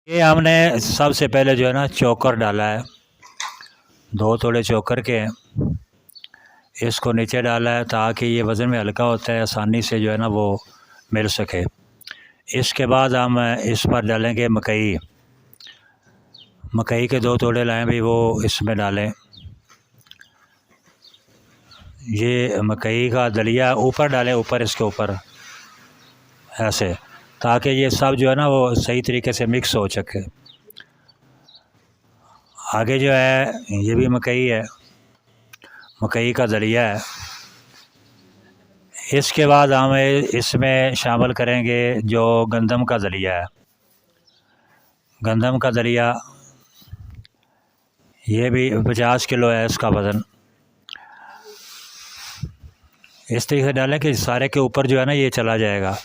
ये हमने सबसे पहले जो है ना चोकर डाला है, 2 तोड़े चोकर के इसको नीचे डाला है ताकि ये वज़न में हल्का होता है, आसानी से जो है ना वो मिल सके। इसके बाद हम इस पर डालेंगे मकई। मकई के 2 तोड़े लाएँ भी वो इसमें डालें। ये मकई का दलिया ऊपर डालें, ऊपर इसके ऊपर ऐसे, ताकि ये सब जो है ना वो सही तरीके से मिक्स हो सके। आगे जो है ये भी मकई है, मकई का दलिया है। इसके बाद हम इसमें शामिल करेंगे जो गंदम का दलिया है। गंदम का दलिया ये भी 50 किलो है इसका वज़न। इस तरीके से डालें कि सारे के ऊपर जो है ना ये चला जाएगा,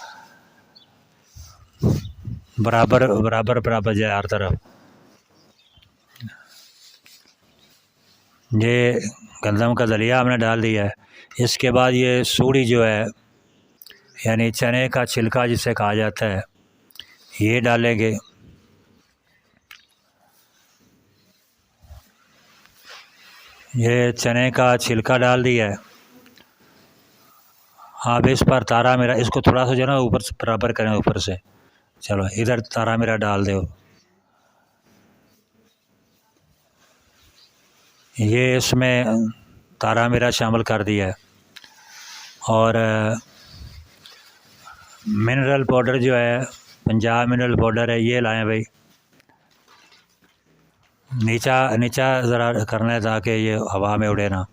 बराबर बराबर बराबर जाए हर तरफ। ये गंदम का दलिया हमने डाल दिया है। इसके बाद ये सूड़ी जो है यानी चने का छिलका जिसे कहा जाता है, ये डालेंगे। ये चने का छिलका डाल दिया है। आप इस पर तारा मेरा, इसको थोड़ा सा जो है ना ऊपर से बराबर करें ऊपर से। चलो इधर तारा मेरा डाल दो। ये इसमें तारा मेरा शामिल कर दिया है। और मिनरल पाउडर जो है, पंजाब मिनरल पाउडर है, ये लाएं भाई। नीचा नीचा ज़रा करना है ताकि ये हवा में उड़े ना।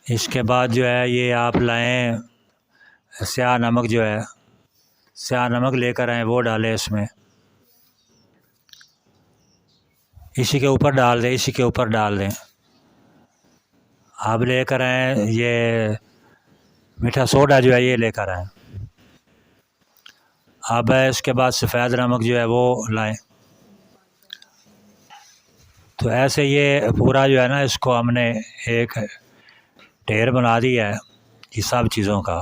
इसके बाद जो है ये आप लाएं स्याह नमक, जो है स्याह नमक लेकर आएँ, वो डालें इसमें। इसी के ऊपर डाल दें, इसी के ऊपर डाल दें। आप लेकर आएँ ये मीठा सोडा जो है, ये लेकर आएँ। अब इसके बाद सफ़ेद नमक जो है वो लाएं। तो ऐसे ये पूरा जो है ना इसको हमने एक ढेर बना दिया है ये सब चीज़ों का।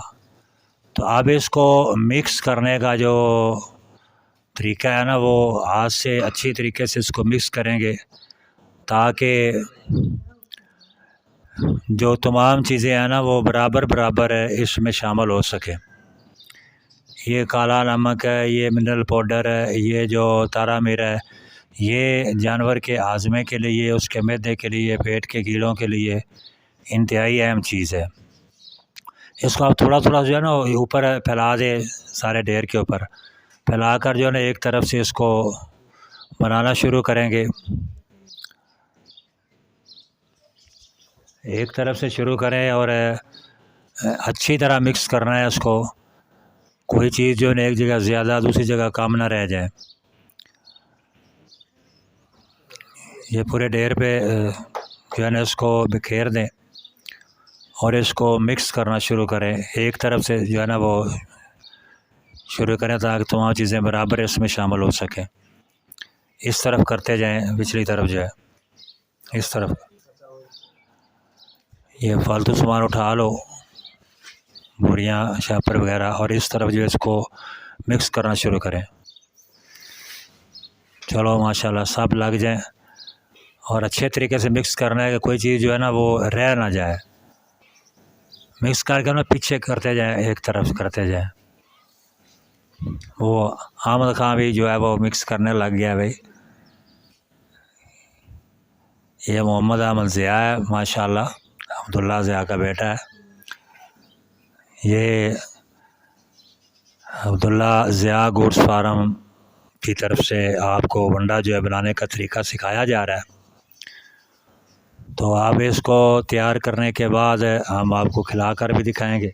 तो अब इसको मिक्स करने का जो तरीका है ना, वो हाथ से अच्छी तरीके से इसको मिक्स करेंगे ताकि जो तमाम चीज़ें हैं ना वो बराबर बराबर इसमें शामिल हो सके। ये काला नमक है, ये मिनरल पाउडर है, ये जो तारा मीरा है, ये जानवर के हाजमे के लिए, उसके मैदे के लिए, पेट के कीड़ों के लिए इंतहाई अहम चीज़ है। इसको आप थोड़ा थोड़ा जो है ना ऊपर फैला दें, सारे ढेर के ऊपर फैला कर जो है ना एक तरफ से इसको बनाना शुरू करेंगे। एक तरफ से शुरू करें और अच्छी तरह मिक्स करना है इसको। कोई चीज़ जो है एक जगह ज़्यादा दूसरी जगह कम ना रह जाए। ये पूरे ढेर पे जो है ना इसको बिखेर दें और इसको मिक्स करना शुरू करें। एक तरफ से जो है ना वो शुरू करें ताकि तमाम चीज़ें बराबर इसमें शामिल हो सकें। इस तरफ करते जाएं, पिछली तरफ जो है इस तरफ। ये फालतू सामान उठा लो, बोरियाँ शापर वगैरह, और इस तरफ जो है इसको मिक्स करना शुरू करें। चलो माशाल्लाह सब लग जाए और अच्छे तरीके से मिक्स करना है कि कोई चीज़ जो है ना वो रह ना जाए। मिक्स करके ना पीछे करते जाएं, एक तरफ करते जाएं। वो आमद खां भी जो है वो मिक्स करने लग गया भाई। ये मोहम्मद अहमद ज़िया है माशाल्लाह, अब्दुल्ला ज़िया का बेटा है। ये अब्दुल्ला ज़िया गुड्स फार्म की तरफ से आपको वंडा जो है बनाने का तरीका सिखाया जा रहा है। तो आप इसको तैयार करने के बाद हम आपको खिला कर भी दिखाएंगे।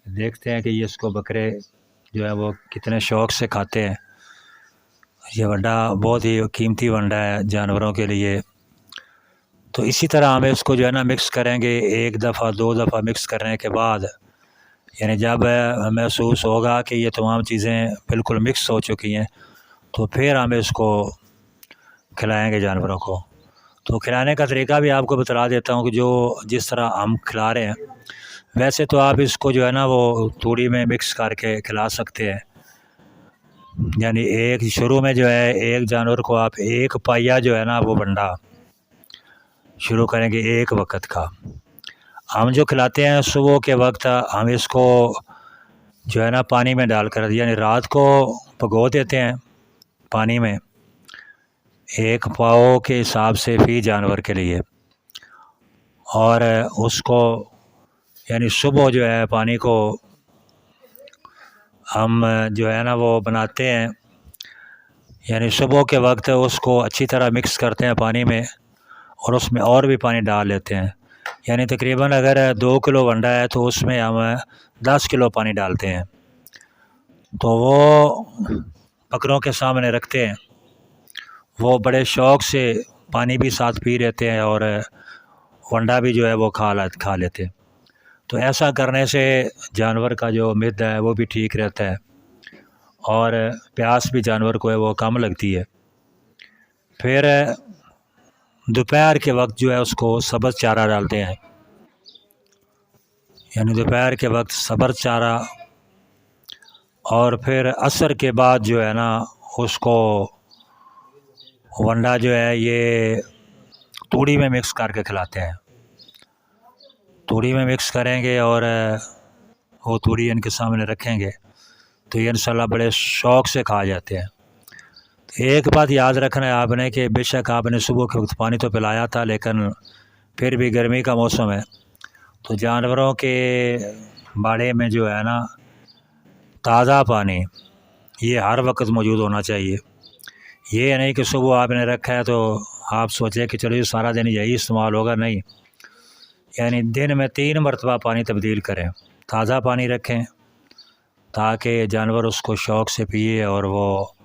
देखते हैं कि ये इसको बकरे जो है वो कितने शौक़ से खाते हैं। ये वंडा बहुत ही कीमती वंडा है जानवरों के लिए। तो इसी तरह हम इसको जो है ना मिक्स करेंगे, एक दफ़ा 2 दफ़ा मिक्स करने के बाद, यानी जब महसूस होगा कि ये तमाम चीज़ें बिल्कुल मिक्स हो चुकी हैं, तो फिर हम इसको खिलाएँगे जानवरों को। तो खिलाने का तरीका भी आपको बता देता हूँ कि जो जिस तरह हम खिला रहे हैं वैसे तो आप इसको जो है ना वो तूड़ी में मिक्स करके खिला सकते हैं, यानी एक शुरू में जो है एक जानवर को आप एक पाया जो है ना वो बंडा शुरू करेंगे एक वक्त का। हम जो खिलाते हैं सुबह के वक्त हम इसको जो है ना पानी में डाल कर यानी रात को भगो देते हैं पानी में एक पाव के हिसाब से फ़ी जानवर के लिए, और उसको यानी सुबह जो है पानी को हम जो है ना वो बनाते हैं, यानी सुबह के वक्त उसको अच्छी तरह मिक्स करते हैं पानी में और उसमें और भी पानी डाल लेते हैं। यानी तकरीबन अगर 2 किलो अंडा है तो उसमें हम 10 किलो पानी डालते हैं। तो वो बकरों के सामने रखते हैं, वो बड़े शौक़ से पानी भी साथ पी लेते हैं और अंडा भी जो है वो खा लेते हैं। तो ऐसा करने से जानवर का जो मिद है वो भी ठीक रहता है और प्यास भी जानवर को है वो कम लगती है। फिर दोपहर के वक्त जो है उसको सब्ज़ चारा डालते हैं, यानी दोपहर के वक्त सब्ज़ चारा, और फिर असर के बाद जो है ना उसको वंडा जो है ये तूड़ी में मिक्स करके खिलाते हैं। तूड़ी में मिक्स करेंगे और वो तूड़ी इनके सामने रखेंगे तो ये इंशाल्लाह बड़े शौक़ से खा जाते हैं। तो एक बात याद रखना है आपने कि बेशक आपने सुबह के वक्त पानी तो पिलाया था, लेकिन फिर भी गर्मी का मौसम है तो जानवरों के बाड़े में जो है ना ताज़ा पानी ये हर वक्त मौजूद होना चाहिए। ये नहीं कि सुबह आपने रखा है तो आप सोचें कि चलो ये सारा दिन यही इस्तेमाल होगा, नहीं, यानी दिन में 3 मरतबा पानी तब्दील करें, ताज़ा पानी रखें ताकि जानवर उसको शौक़ से पिए और वो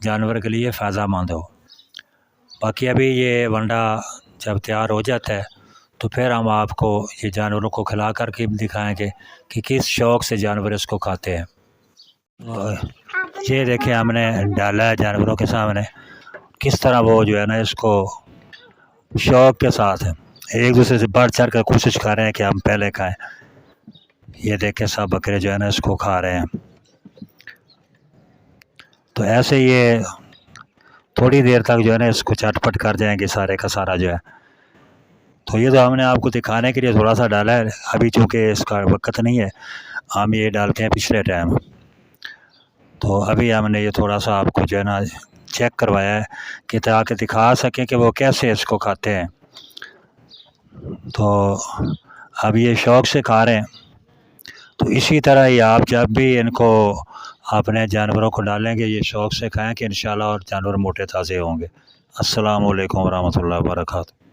जानवर के लिए फ़ायदेमंद हो। बाकी अभी ये वंडा जब तैयार हो जाता है तो फिर हम आपको ये जानवरों को खिला कर के दिखाएंगे कि किस शौक़ से जानवर इसको खाते हैं। ये देखें हमने डाला है जानवरों के सामने, किस तरह वो जो है ना इसको शौक़ के साथ एक दूसरे से बढ़ चढ़ कर कोशिश कर रहे हैं कि हम पहले खाएं। ये देखें सब बकरे जो है ना इसको खा रहे हैं। तो ऐसे ये थोड़ी देर तक जो है ना इसको चटपट कर जाएंगे सारे का सारा जो है। तो ये तो हमने आपको दिखाने के लिए थोड़ा सा डाला है, अभी चूँकि इसका वक्त नहीं है, हम ये डालते हैं पिछले टाइम। तो अभी हमने ये थोड़ा सा आपको जो है ना चेक करवाया है कि ताकि दिखा सकें कि वो कैसे इसको खाते हैं। तो अब ये शौक़ से खा रहे हैं, तो इसी तरह ही आप जब भी इनको अपने जानवरों को डालेंगे ये शौक़ से खाएं कि इंशाल्लाह और जानवर मोटे ताज़े होंगे। अस्सलामु अलैकुम वरहमतुल्लाहि वबरकातुहू।